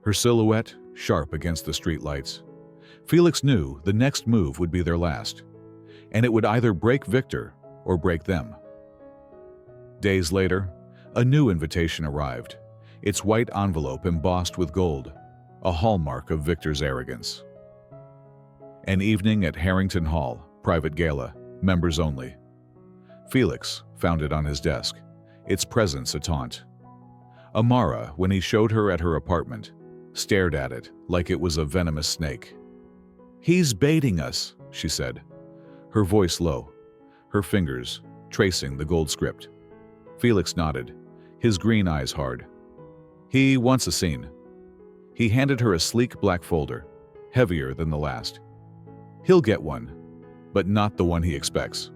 her silhouette sharp against the streetlights, Felix knew the next move would be their last, and it would either break Victor or break them. Days later, a new invitation arrived, its white envelope embossed with gold, a hallmark of Victor's arrogance. An evening at Harrington Hall, private gala, members only. Felix found it on his desk, its presence a taunt. Amara, when he showed her at her apartment, stared at it like it was a venomous snake. "He's baiting us," she said, her voice low, her fingers tracing the gold script. Felix nodded, his green eyes hard. "He wants a scene." He handed her a sleek black folder. heavier than the last. He'll get one, but not the one he expects.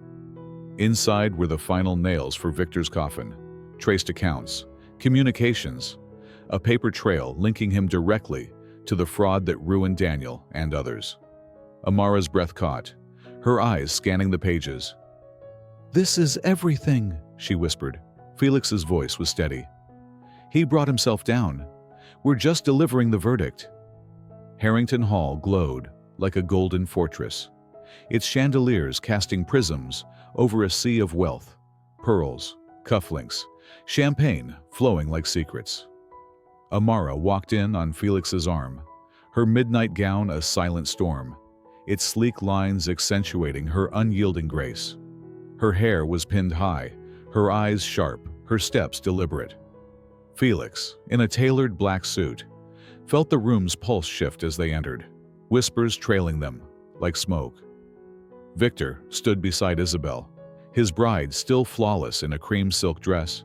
Inside were the final nails for Victor's coffin, traced accounts, communications, a paper trail linking him directly to the fraud that ruined Daniel and others. Amara's breath caught, her eyes scanning the pages. "This is everything," she whispered. Felix's voice was steady. "He brought himself down. We're just delivering the verdict." Harrington Hall glowed like a golden fortress, its chandeliers casting prisms over a sea of wealth, pearls, cufflinks, champagne flowing like secrets. Amara walked in on Felix's arm, her midnight gown a silent storm, its sleek lines accentuating her unyielding grace. Her hair was pinned high, her eyes sharp, her steps deliberate. Felix, in a tailored black suit, felt the room's pulse shift as they entered, whispers trailing them, like smoke. Victor stood beside Isabel, his bride still flawless in a cream silk dress,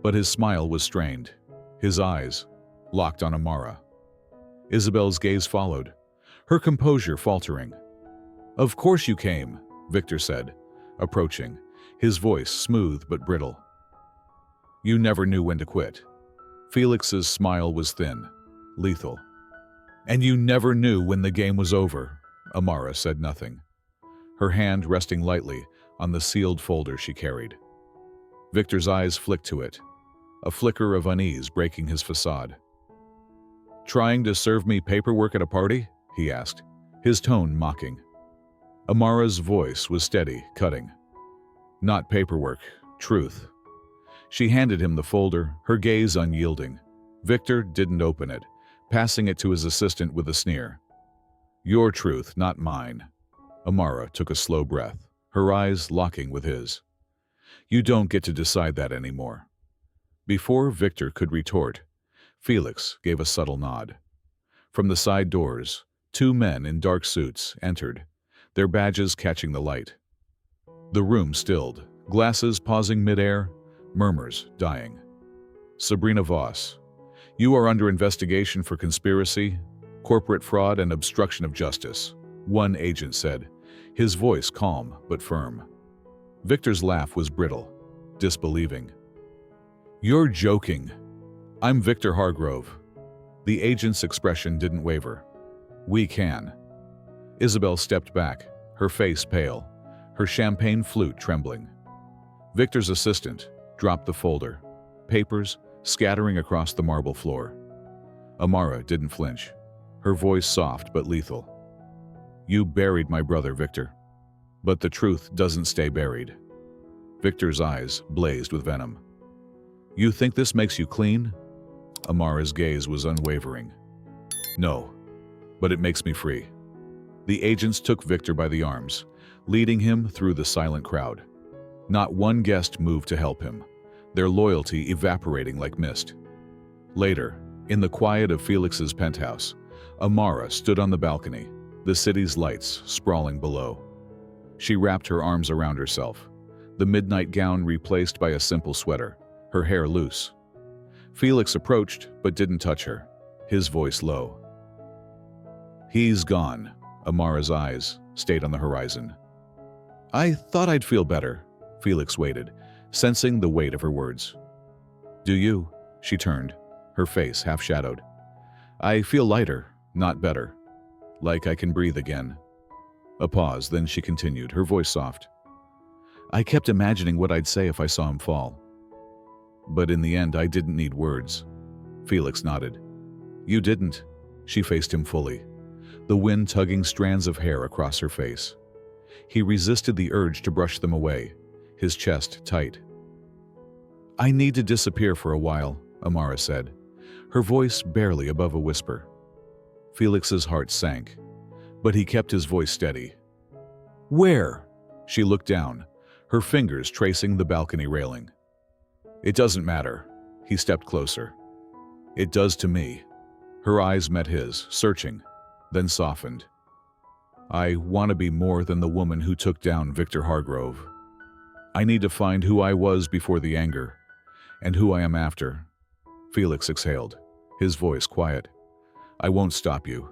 but his smile was strained, his eyes locked on Amara. Isabel's gaze followed, her composure faltering. "Of course you came," Victor said, approaching, his voice smooth but brittle. "You never knew when to quit." Felix's smile was thin, lethal. "And you never knew when the game was over." Amara said nothing, her hand resting lightly on the sealed folder she carried. Victor's eyes flicked to it, a flicker of unease breaking his facade. "Trying to serve me paperwork at a party?" he asked, his tone mocking. Amara's voice was steady, cutting. "Not paperwork, truth." She handed him the folder, her gaze unyielding. Victor didn't open it, passing it to his assistant with a sneer. "Your truth, not mine." Amara took a slow breath, her eyes locking with his. "You don't get to decide that anymore." Before Victor could retort, Felix gave a subtle nod. From the side doors, two men in dark suits entered, their badges catching the light. The room stilled, glasses pausing midair, murmurs dying. "Sabrina Voss, you are under investigation for conspiracy, corporate fraud, and obstruction of justice," one agent said, his voice calm but firm. Victor's laugh was brittle, disbelieving. "You're joking." "I'm Victor Hargrove." The agent's expression didn't waver. "We can." Isabel stepped back, her face pale, her champagne flute trembling. Victor's assistant dropped the folder, papers scattering across the marble floor. Amara didn't flinch, her voice soft but lethal. "You buried my brother, Victor. But the truth doesn't stay buried." Victor's eyes blazed with venom. "You think this makes you clean?" Amara's gaze was unwavering. "No, but it makes me free." The agents took Victor by the arms, leading him through the silent crowd. Not one guest moved to help him, their loyalty evaporating like mist. Later, in the quiet of Felix's penthouse, Amara stood on the balcony, the city's lights sprawling below. She wrapped her arms around herself, the midnight gown replaced by a simple sweater, her hair loose. Felix approached but didn't touch her, his voice low. "He's gone." Amara's eyes stayed on the horizon. "I thought I'd feel better." Felix waited, sensing the weight of her words. "Do you?" She turned, her face half-shadowed. "I feel lighter, not better. Like I can breathe again." A pause, then she continued, her voice soft. "I kept imagining what I'd say if I saw him fall. But in the end, I didn't need words." Felix nodded. "You didn't." She faced him fully, the wind tugging strands of hair across her face. He resisted the urge to brush them away, his chest tight. "I need to disappear for a while," Amara said, her voice barely above a whisper. Felix's heart sank, but he kept his voice steady. "Where?" She looked down, her fingers tracing the balcony railing. "It doesn't matter." He stepped closer. "It does to me." Her eyes met his, searching, then softened. "I want to be more than the woman who took down Victor Hargrove. I need to find who I was before the anger, and who I am after." Felix exhaled, his voice quiet. "I won't stop you."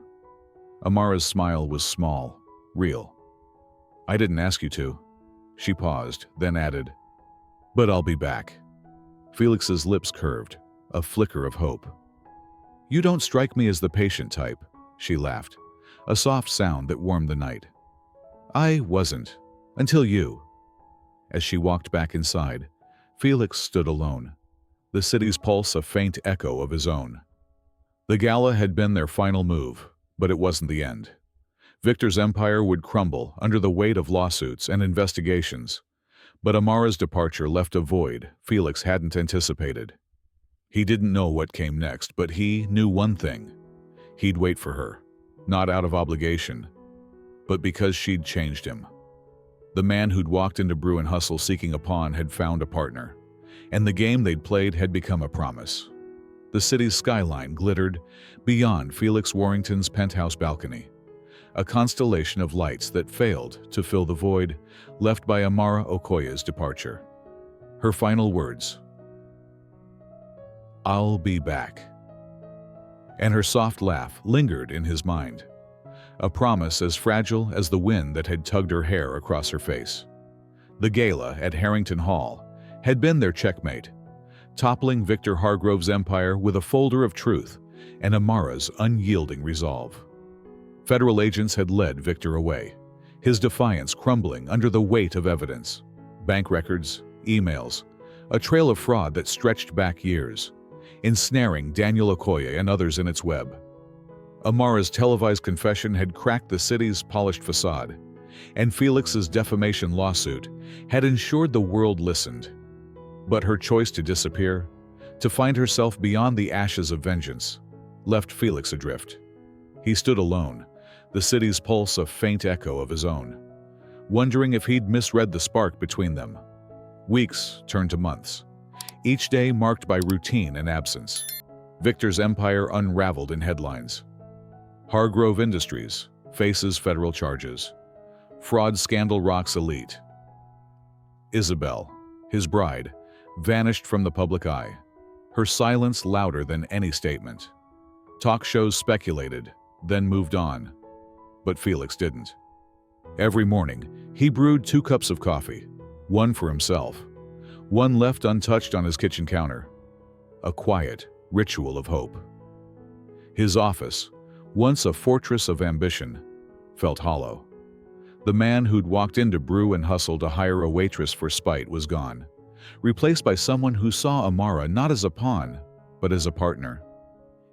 Amara's smile was small, real. I didn't ask you to. She paused, then added, but I'll be back. Felix's lips curved, a flicker of hope. You don't strike me as the patient type, she laughed, a soft sound that warmed the night. I wasn't, until you. As she walked back inside, Felix stood alone, the city's pulse a faint echo of his own. The gala had been their final move, but it wasn't the end. Victor's empire would crumble under the weight of lawsuits and investigations, but Amara's departure left a void Felix hadn't anticipated. He didn't know what came next, but he knew one thing. He'd wait for her, not out of obligation, but because she'd changed him. The man who'd walked into Brew and Hustle seeking a pawn had found a partner, and the game they'd played had become a promise. The city's skyline glittered beyond Felix Warrington's penthouse balcony, a constellation of lights that failed to fill the void left by Amara Okoye's departure. Her final words, "I'll be back." And her soft laugh lingered in his mind, a promise as fragile as the wind that had tugged her hair across her face. The gala at Harrington Hall had been their checkmate, toppling Victor Hargrove's empire with a folder of truth and Amara's unyielding resolve. Federal agents had led Victor away, his defiance crumbling under the weight of evidence. Bank records, emails, a trail of fraud that stretched back years, ensnaring Daniel Okoye and others in its web. Amara's televised confession had cracked the city's polished facade, and Felix's defamation lawsuit had ensured the world listened. But her choice to disappear, to find herself beyond the ashes of vengeance, left Felix adrift. He stood alone, the city's pulse a faint echo of his own, wondering if he'd misread the spark between them. Weeks turned to months, each day marked by routine and absence. Victor's empire unraveled in headlines. Hargrove Industries faces federal charges. Fraud scandal rocks elite. Isabel, his bride, vanished from the public eye, her silence louder than any statement. Talk shows speculated, then moved on. But Felix didn't. Every morning, he brewed 2 cups of coffee, one for himself, one left untouched on his kitchen counter. A quiet ritual of hope. His office, once a fortress of ambition, felt hollow. The man who'd walked into Brew and Hustle to hire a waitress for spite was gone, replaced by someone who saw Amara not as a pawn, but as a partner.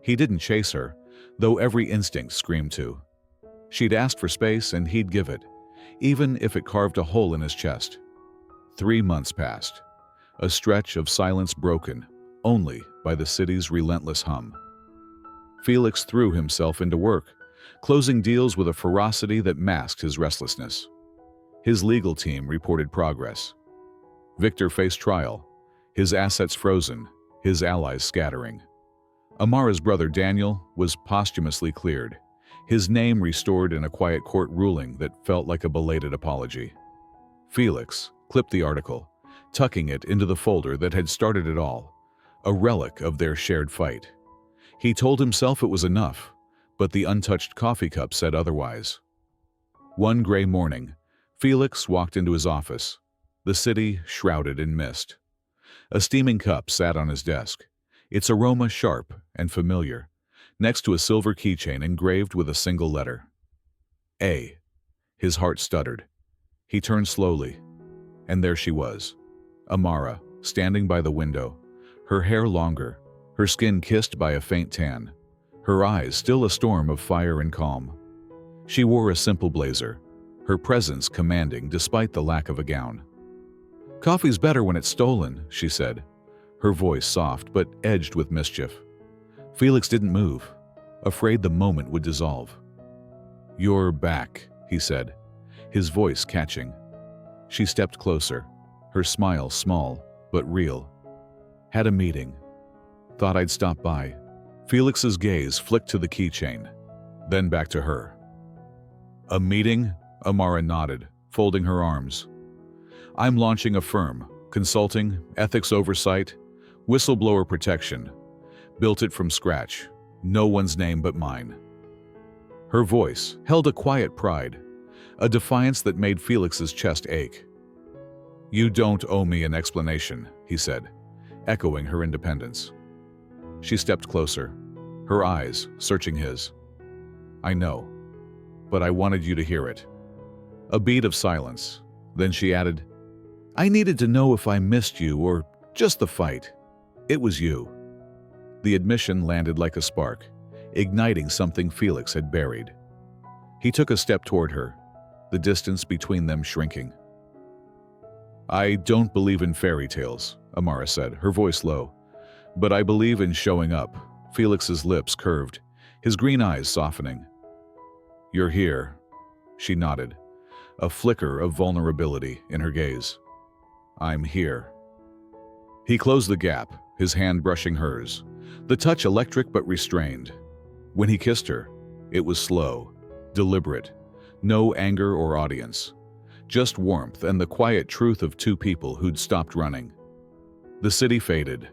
He didn't chase her, though every instinct screamed to. She'd asked for space and he'd give it, even if it carved a hole in his chest. 3 months passed, a stretch of silence broken only by the city's relentless hum. Felix threw himself into work, closing deals with a ferocity that masked his restlessness. His legal team reported progress. Victor faced trial, his assets frozen, his allies scattering. Amara's brother Daniel was posthumously cleared, his name restored in a quiet court ruling that felt like a belated apology. Felix clipped the article, tucking it into the folder that had started it all, a relic of their shared fight. He told himself it was enough, but the untouched coffee cup said otherwise. One gray morning, Felix walked into his office, the city shrouded in mist. A steaming cup sat on his desk, its aroma sharp and familiar, next to a silver keychain engraved with a single letter. A. His heart stuttered. He turned slowly, and there she was, Amara, standing by the window, her hair longer, her skin kissed by a faint tan, her eyes still a storm of fire and calm. She wore a simple blazer, her presence commanding despite the lack of a gown. "Coffee's better when it's stolen," she said, her voice soft but edged with mischief. Felix didn't move, afraid the moment would dissolve. "You're back," he said, his voice catching. She stepped closer, her smile small but real. "Had a meeting. Thought I'd stop by." Felix's gaze flicked to the keychain, then back to her. "A meeting?" Amara nodded, folding her arms. "I'm launching a firm, consulting, ethics oversight, whistleblower protection. Built it from scratch, no one's name but mine." Her voice held a quiet pride, a defiance that made Felix's chest ache. "You don't owe me an explanation," he said, echoing her independence. She stepped closer, her eyes searching his. "I know, but I wanted you to hear it." A beat of silence. Then she added, "I needed to know if I missed you or just the fight. It was you." The admission landed like a spark, igniting something Felix had buried. He took a step toward her, the distance between them shrinking. "I don't believe in fairy tales," Amara said, her voice low. "But I believe in showing up." Felix's lips curved, his green eyes softening. "You're here." She nodded, a flicker of vulnerability in her gaze. "I'm here." He closed the gap, his hand brushing hers, the touch electric but restrained. When he kissed her, it was slow, deliberate, no anger or audience, just warmth and the quiet truth of two people who'd stopped running. The city faded,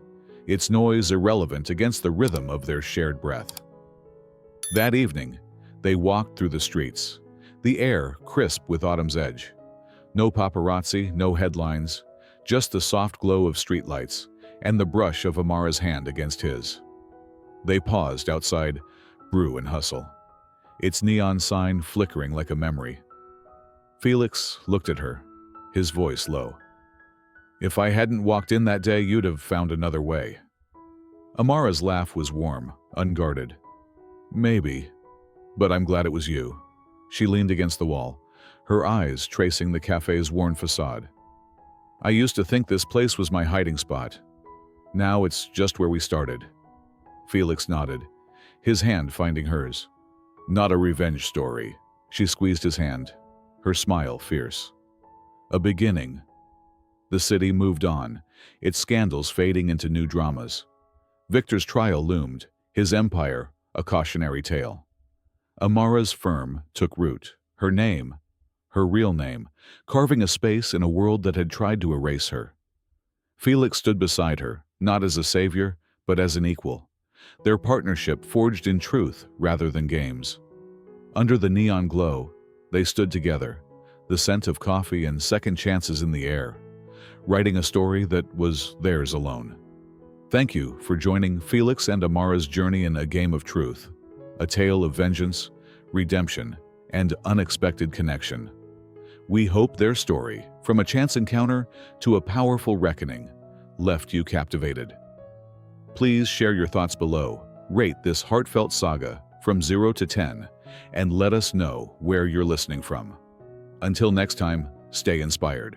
its noise irrelevant against the rhythm of their shared breath. That evening, they walked through the streets, the air crisp with autumn's edge. No paparazzi, no headlines, just the soft glow of streetlights and the brush of Amara's hand against his. They paused outside Brew and Hustle, its neon sign flickering like a memory. Felix looked at her, his voice low. "If I hadn't walked in that day, you'd have found another way." Amara's laugh was warm, unguarded. "Maybe, but I'm glad it was you." She leaned against the wall, her eyes tracing the cafe's worn facade. "I used to think this place was my hiding spot. Now it's just where we started." Felix nodded, his hand finding hers. "Not a revenge story." She squeezed his hand, her smile fierce. "A beginning." The city moved on, its scandals fading into new dramas. Victor's trial loomed, his empire a cautionary tale. Amara's firm took root, her name, her real name, carving a space in a world that had tried to erase her. Felix stood beside her, not as a savior, but as an equal, their partnership forged in truth rather than games. Under the neon glow, they stood together, the scent of coffee and second chances in the air, writing a story that was theirs alone. Thank you for joining Felix and Amara's journey in A Game of Truth, a tale of vengeance, redemption, and unexpected connection. We hope their story, from a chance encounter to a powerful reckoning, left you captivated. Please share your thoughts below, rate this heartfelt saga from 0 to 10, and let us know where you're listening from. Until next time, stay inspired.